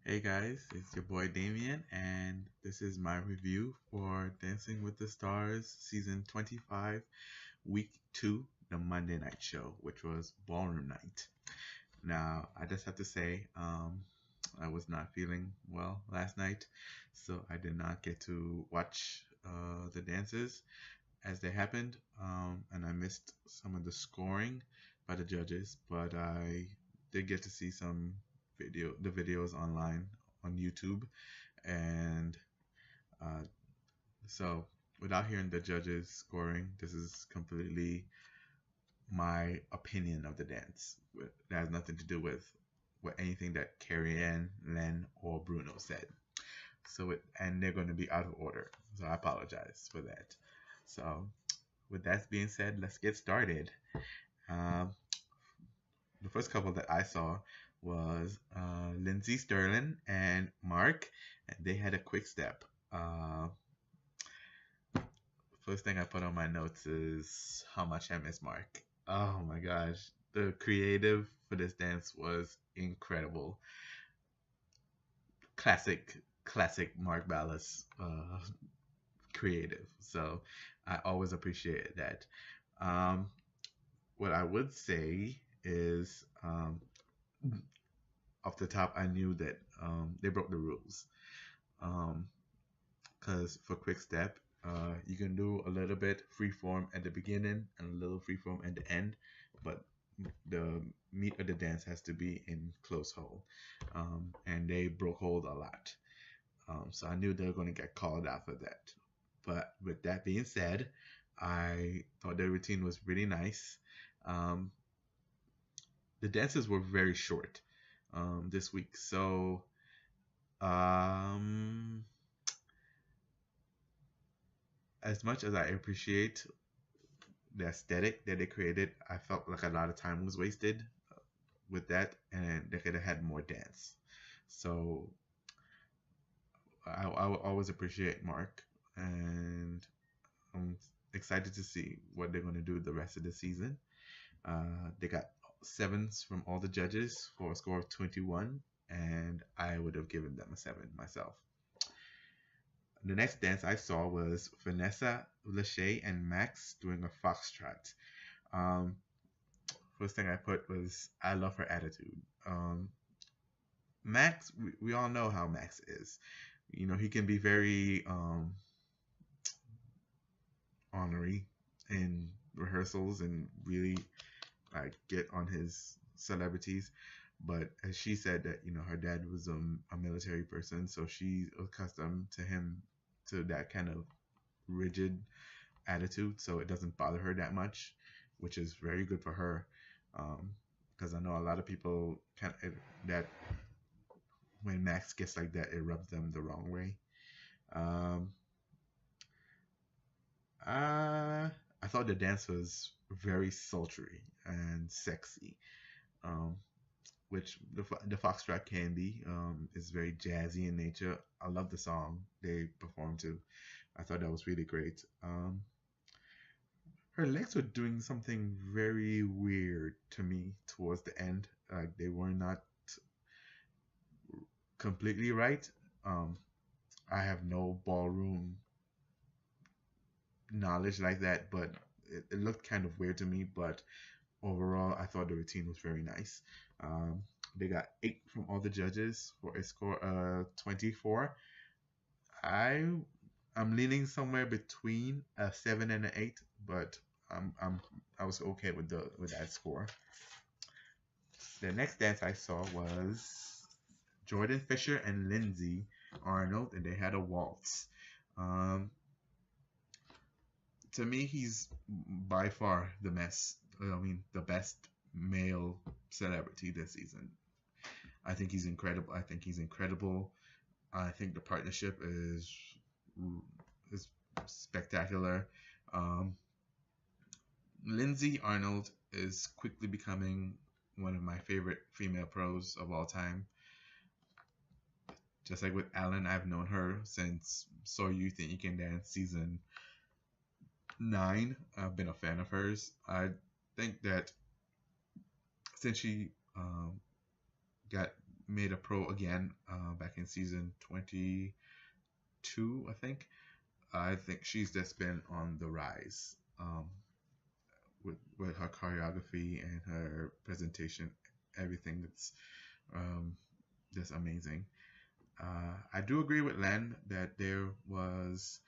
Hey guys, it's your boy Damien, and this is my review for Dancing with the Stars season 25, week 2, the Monday night show, which was Ballroom night. Now, I just have to say, I was not feeling well last night, so I did not get to watch the dances as they happened, and I missed some of the scoring by the judges, but I did get to see the videos online on YouTube, and uh, so without hearing the judges scoring, this is completely my opinion of the dance. It has nothing to do with anything that Carrie Ann, Len, or Bruno said. And they're going to be out of order, so I apologize for that. So with that being said, let's get started. Um, the first couple that I saw was Lindsay Sterling and Mark, and they had a quick step. First thing I put on my notes is how much I miss Mark. Oh my gosh, the creative for this dance was incredible. Classic Mark Ballas creative. So I always appreciate that. Um, what I would say is off the top, I knew that they broke the rules. Because for quick step, you can do a little bit free form at the beginning and a little free form at the end, but the meat of the dance has to be in close hold. And they broke hold a lot. So I knew they were going to get called out for that. But with that being said, I thought the routine was really nice. Um, the dances were very short this week. So um, as much as I appreciate the aesthetic that they created, I felt like a lot of time was wasted with that, and they could have had more dance. So I will always appreciate Mark, and I'm excited to see what they're going to do the rest of the season. They got sevens from all the judges for a score of 21, and I would have given them a 7 myself. The next dance I saw was Vanessa, Lachey, and Max doing a foxtrot. Um, First thing I put was I love her attitude. Max, we all know how Max is. You know, he can be very ornery in rehearsals and really like get on his celebrities. But as she said that, you know, her dad was a military person, so she's accustomed to him to that kind of rigid attitude, so it doesn't bother her that much, which is very good for her. Because I know a lot of people that when Max gets like that, it rubs them the wrong way. Um, I thought the dance was very sultry and sexy, um, which the foxtrot can be. Is very jazzy in nature. I love the song they performed to. I thought that was really great. Her legs were doing something very weird to me towards the end. Like they were not completely right. Um, I have no ballroom knowledge like that, but it looked kind of weird to me. But overall, I thought the routine was very nice. Um, they got 8 from all the judges for a score of 24. I I'm leaning somewhere between a 7 and an 8, but I was okay with that score. The next dance I saw was Jordan Fisher and Lindsay Arnold, and they had a waltz. Um, to me, he's by far the best male celebrity this season. I think he's incredible. I think the partnership is spectacular. Um, Lindsay Arnold is quickly becoming one of my favorite female pros of all time. Just like with Ellen, I've known her since So You Think You Can Dance season 9. I've been a fan of hers. I think that since she got made a pro again back in season 22, I think. I think she's just been on the rise with her choreography and her presentation, everything that's um, just amazing. I do agree with Len that there was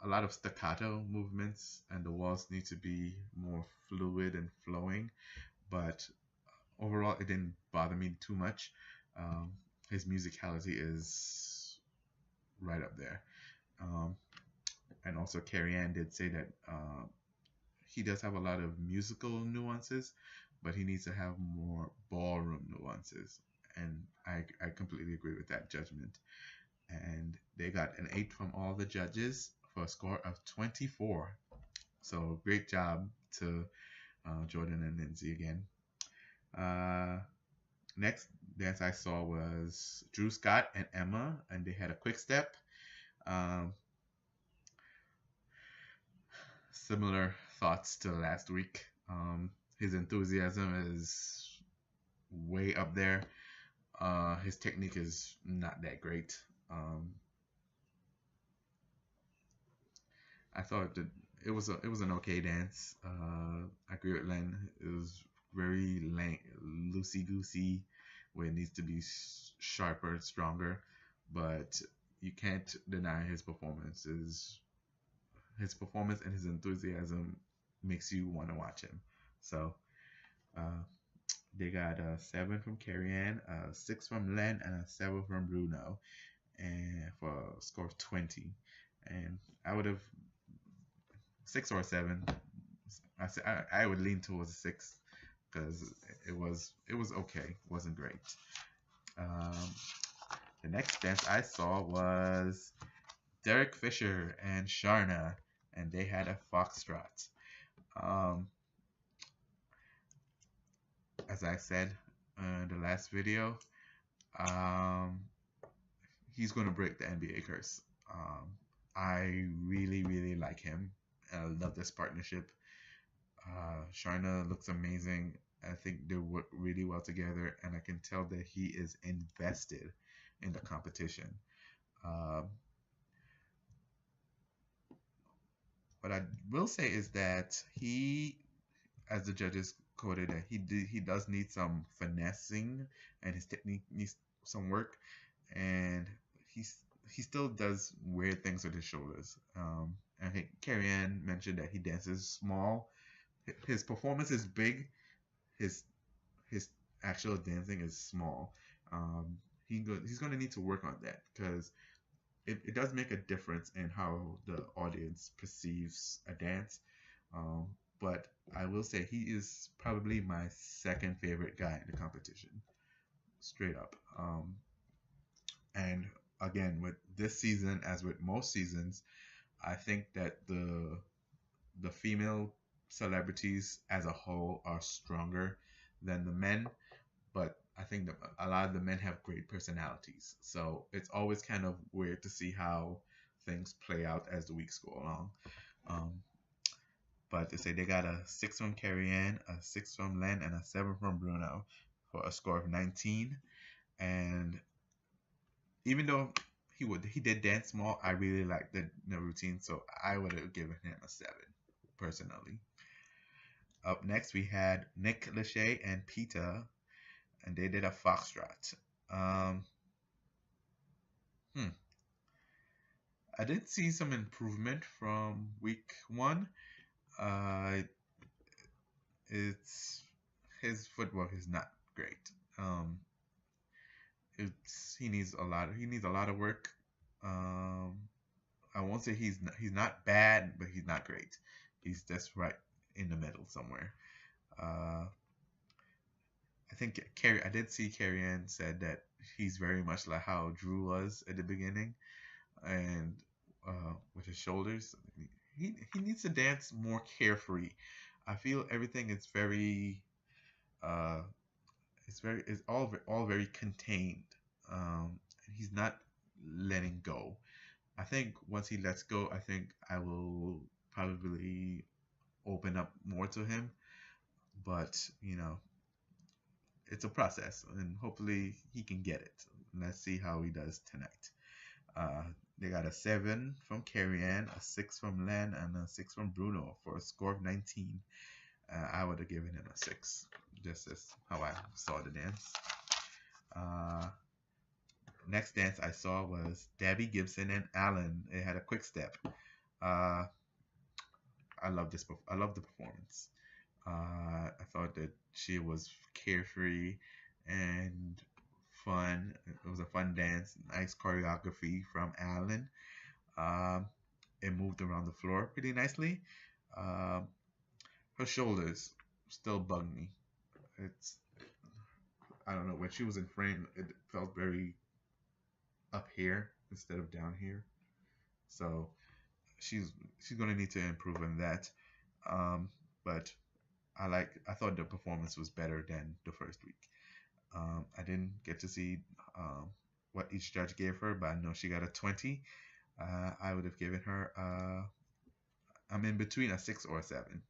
a lot of staccato movements and the waltz need to be more fluid and flowing, but overall it didn't bother me too much. Um, his musicality is right up there. Um, and also Carrie Ann did say that he does have a lot of musical nuances, but he needs to have more ballroom nuances. And I completely agree with that judgment. And they got an 8 from all the judges for a score of 24. So great job to Jordan and Lindsay again. Uh, Next dance I saw was Drew Scott and Emma, and they had a quick step. Um, Similar thoughts to last week. His enthusiasm is way up there. His technique is not that great. I thought that it was an okay dance. I agree with Len. It was very loosey goosey, where it needs to be sharper, stronger. But you can't deny his performance. His performance and his enthusiasm makes you want to watch him. So uh, they got a 7 from Carrie Ann, a 6 from Len, and a 7 from Bruno, and for a score of 20. And I would have 6 or 7. I would lean towards a 6 because it was okay. It wasn't great. Um, the next dance I saw was Derek Fisher and Sharna, and they had a foxtrot. Um, as I said in the last video, um, he's going to break the NBA curse. I really, really like him. I love this partnership. Sharna looks amazing. I think they work really well together, and I can tell that he is invested in the competition. Um, what I will say is that he, as the judges quoted, that he does need some finessing, and his technique needs some work, and he still does weird things with his shoulders. I think Carrie Ann mentioned that he dances small. His performance is big. His his actual dancing is small. He's going to need to work on that because it does make a difference in how the audience perceives a dance. Um, but I will say he is probably my second favorite guy in the competition, straight up. And again, with this season, as with most seasons, I think that the female celebrities as a whole are stronger than the men, but I think that a lot of the men have great personalities. So it's always kind of weird to see how things play out as the weeks go along. Um, but they say they got a 6 from Carrie Ann, a 6 from Len, and a 7 from Bruno for a score of 19. And even though he did dance more, I really liked the routine, so I would have given him a 7 personally. Up next, we had Nick Lachey and Peta, and they did a foxtrot. Um, hmm. I did see some improvement from week 1. Uh, it's his footwork is not great. It's he needs a lot of work. Um, I won't say he's not bad, but he's not great. He's just right in the middle somewhere. Uh, I think I did see Carrie Ann said that he's very much like how Drew was at the beginning, and with his shoulders, he needs to dance more carefree. I feel everything is very uh, it's all very contained. He's not letting go. I think once he lets go, I think I will probably open up more to him. But it's a process, and hopefully he can get it. Let's see how he does tonight. Uh, they got a 7 from Carrie Ann, a 6 from Len, and a 6 from Bruno for a score of 19. I would have given him a 6, just as how I saw the dance. Next dance I saw was Debbie Gibson and Alan. It had a quick step. Uh, I love this. I love the performance. I thought that she was carefree and fun. It was a fun dance. Nice choreography from Alan. Um, it moved around the floor pretty nicely. Um, her shoulders still bug me. It's I don't know, when she was in frame, it felt very up here instead of down here. So she's she's gonna need to improve on that. Um, but I thought the performance was better than the first week. I didn't get to see what each judge gave her, but I know she got a 20. I would have given her I'm in between a 6 or a 7,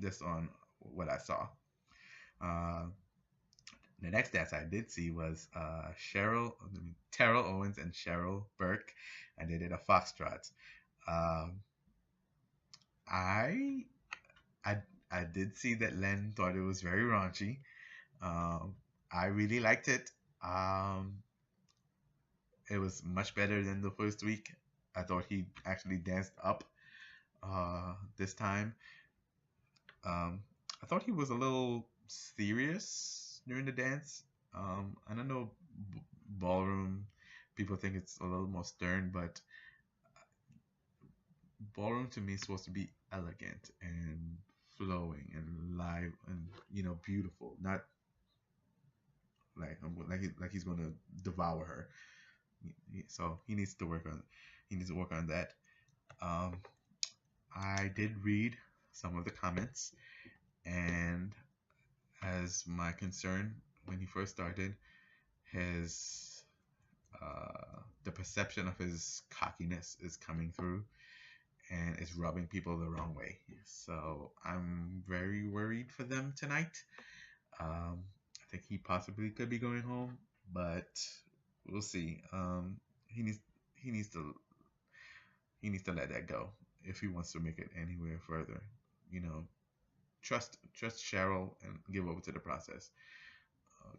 just on what I saw. Uh, the next dance I did see was Terrell Owens and Cheryl Burke, and they did a foxtrot. Um, I I I did see that Len thought it was very raunchy. Um, I really liked it. Um, it was much better than the first week. I thought he actually danced up this time. Um, I thought he was a little serious during the dance. I don't know, ballroom people think it's a little more stern, but ballroom to me is supposed to be elegant and flowing and live and beautiful, not like he's gonna devour her. So he needs to work on that. Um, I did read some of the comments, and as my concern when he first started, his the perception of his cockiness is coming through and it's rubbing people the wrong way. So I'm very worried for them tonight. I think he possibly could be going home, but we'll see. He needs he needs to he needs to let that go if he wants to make it anywhere further. You know, trust Cheryl and give over to the process.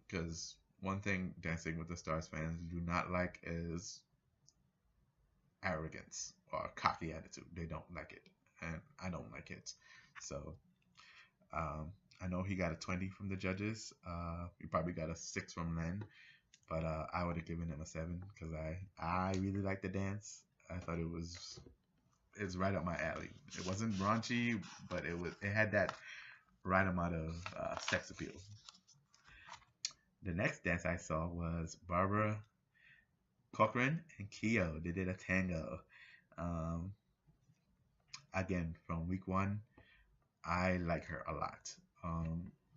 Because one thing Dancing with the Stars fans do not like is arrogance or cocky attitude. They don't like it, and I don't like it. So I know he got a 20 from the judges. He probably got a 6 from Len, but I would have given him a 7 because I really like the dance. I thought it's right up my alley. It wasn't raunchy, but it had that right amount of sex appeal. The next dance I saw was Barbara Cochran and Keo. They did a tango. Um, again, from week 1, I like her a lot.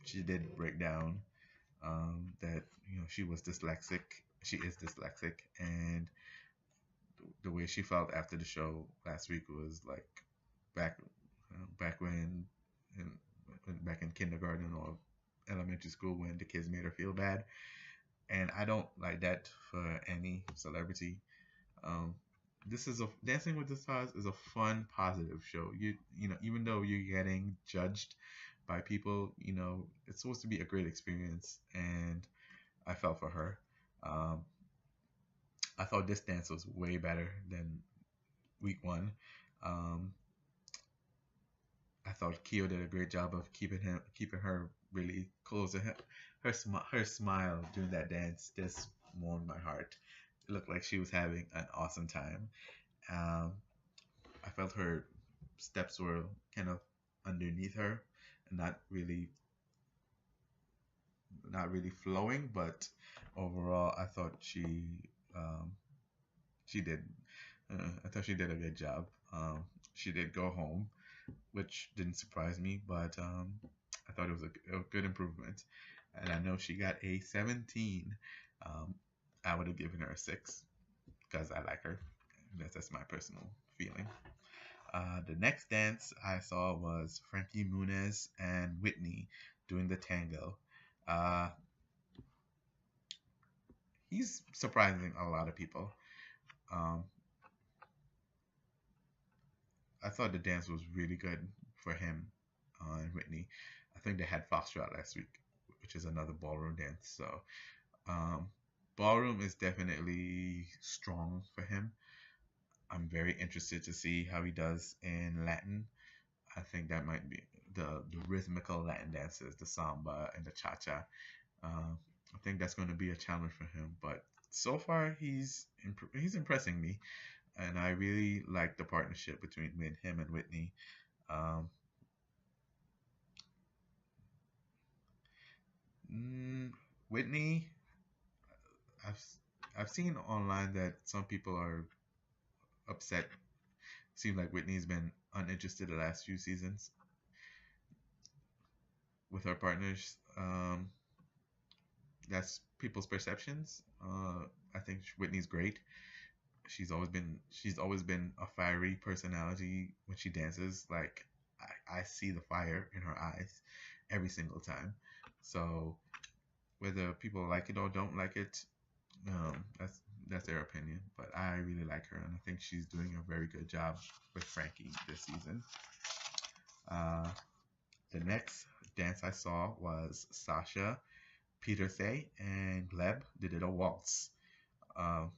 She did break down that she was dyslexic. She is dyslexic, and the way she felt after the show last week was like back back in, back in kindergarten or elementary school when the kids made her feel bad. And I don't like that for any celebrity. Um, this is a Dancing with the Stars is a fun, positive show. Even though you're getting judged by people, it's supposed to be a great experience, and I felt for her. Um, I thought this dance was way better than week 1. Um, I thought Keo did a great job of keeping her really close to him. Her smile during that dance just warmed my heart. It looked like she was having an awesome time. Um, I felt her steps were kind of underneath her, and not really flowing, but overall, I thought she did. I thought she did a good job. She did go home, which didn't surprise me, but I thought it was a good improvement. And I know she got a 17. Um, I would have given her a 6 because I like her. That's my personal feeling. The next dance I saw was Frankie Muniz and Whitney doing the tango. Uh, he's surprising a lot of people. Um, I thought the dance was really good for him and Whitney. I think they had Foxtrot last week, which is another ballroom dance. So um, ballroom is definitely strong for him. I'm very interested to see how he does in Latin. I think that might be the rhythmical Latin dances, the samba and the cha cha. I think that's going to be a challenge for him. But so far, he's impressing me, and I really like the partnership between him and Whitney. Um, mm, Whitney, I've I've seen online that some people are upset. Seems like Whitney's been uninterested the last few seasons with her partners. That's people's perceptions. I think Whitney's great. She's always been a fiery personality when she dances. Like I see the fire in her eyes every single time. So whether people like it or don't like it, that's their opinion. But I really like her, and I think she's doing a very good job with Frankie this season. Uh, the next dance I saw was Sasha, Peter Say, and Gleb. They did a waltz. Um,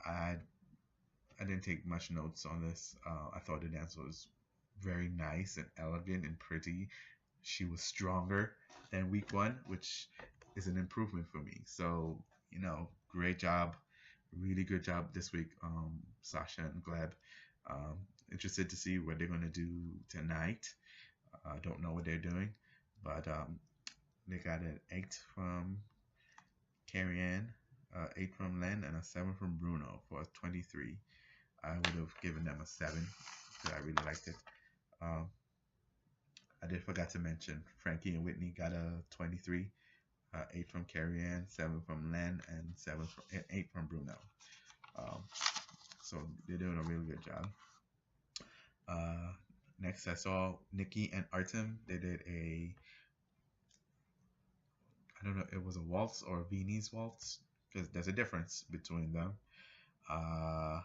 I I didn't take much notes on this. I thought the dance was very nice and elegant and pretty. She was stronger than week one, which is an improvement for me. So, great job. Really good job this week, Sasha and Gleb. Um, Interested to see what they're going to do tonight. I don't know what they're doing, but they got an 8 from Carrie Ann, 8 from Len, and a 7 from Bruno for a 23. I would have given them a 7 because I really liked it. Um, I did forgot to mention Frankie and Whitney got a 23, 8 from Carrie Ann, 7 from Len, and 8 from Bruno. Um, so they're doing a really good job. Uh, Next, I saw Nikki and Artem. They did I don't know, it was a waltz or a Viennese waltz because there's a difference between them. Uh,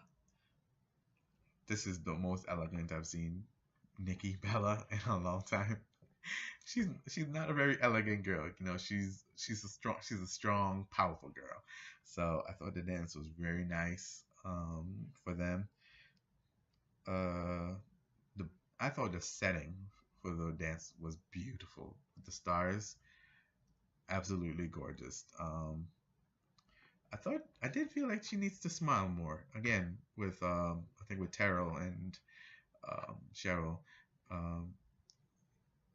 this is the most elegant I've seen Nikki Bella in a long time. She's not a very elegant girl. She's a strong, powerful girl. So I thought the dance was very nice for them. Uh, the I thought the setting for the dance was beautiful. The stars, absolutely gorgeous. I did feel like she needs to smile more again with I think with Terrell and Cheryl. Um,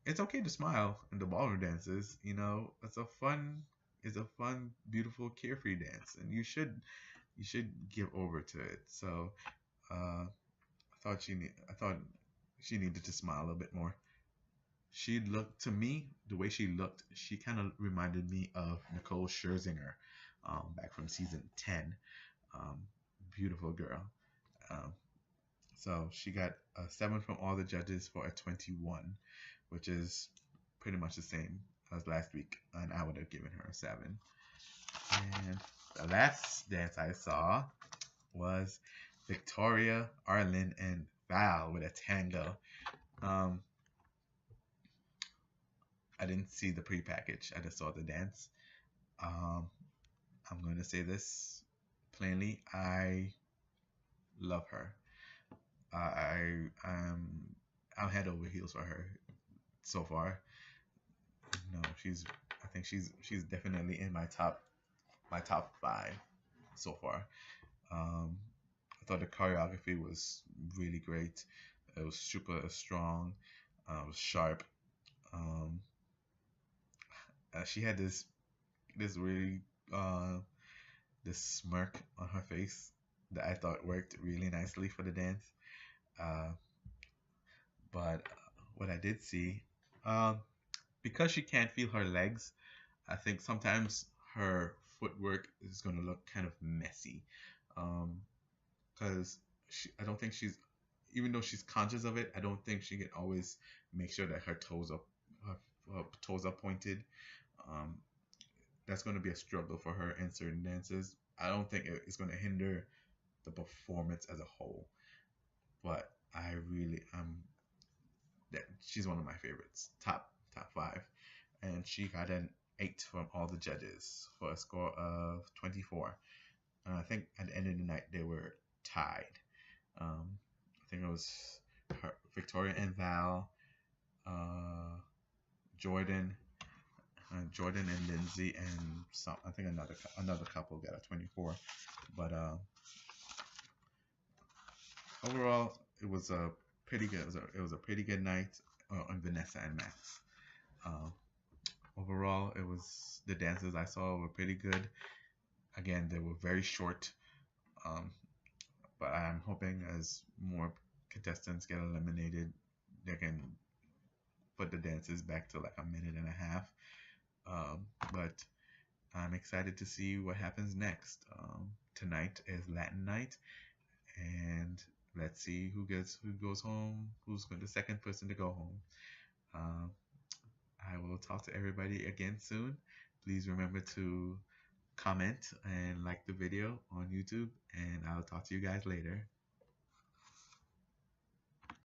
it's okay to smile in the ballroom dances. It's a fun, beautiful, carefree dance, and you should give over to it. So I thought she needed to smile a little bit more. She looked to me the way she looked. She kind of reminded me of Nicole Scherzinger, back from season 10. Um, Beautiful girl. Um, so she got a 7 from all the judges for a 21, which is pretty much the same as last week, and I would have given her a 7. And the last dance I saw was Victoria, Arlen, and Val with a tango. Um, I didn't see the pre-package. I just saw the dance. Um, I'm going to say this plainly. I love her. I'm head over heels for her so far. No, I think she's definitely in my top 5 so far. Um, I thought the choreography was really great. It was super strong. It was sharp. Um, she had this really uh, this smirk on her face that I thought worked really nicely for the dance. Uh, but what I did see, um, because she can't feel her legs, I think sometimes her footwork is going to look kind of messy. Because I don't think even though she's conscious of it, I don't think she can always make sure that her toes are pointed. Um, that's going to be a struggle for her in certain dances. I don't think it's going to hinder the performance as a whole, but I really that she's one of my favorites, top five, and she got an 8 from all the judges for a score of 24. And I think at the end of the night they were tied. I think it was Victoria and Val, uh, Jordan, Jordan and Lindsay, and some. I think another couple got a 24. But overall, it was a pretty good. It was a pretty good night on Vanessa and Max. Uh, Overall, it was the dances I saw were pretty good. Again, they were very short. Um, but I'm hoping as more contestants get eliminated, they can put the dances back to like a minute and a half. But I'm excited to see what happens next. Tonight is Latin night, and let's see who goes home. Who's the second person to go home? Um, I will talk to everybody again soon. Please remember to comment and like the video on YouTube, and I'll talk to you guys later.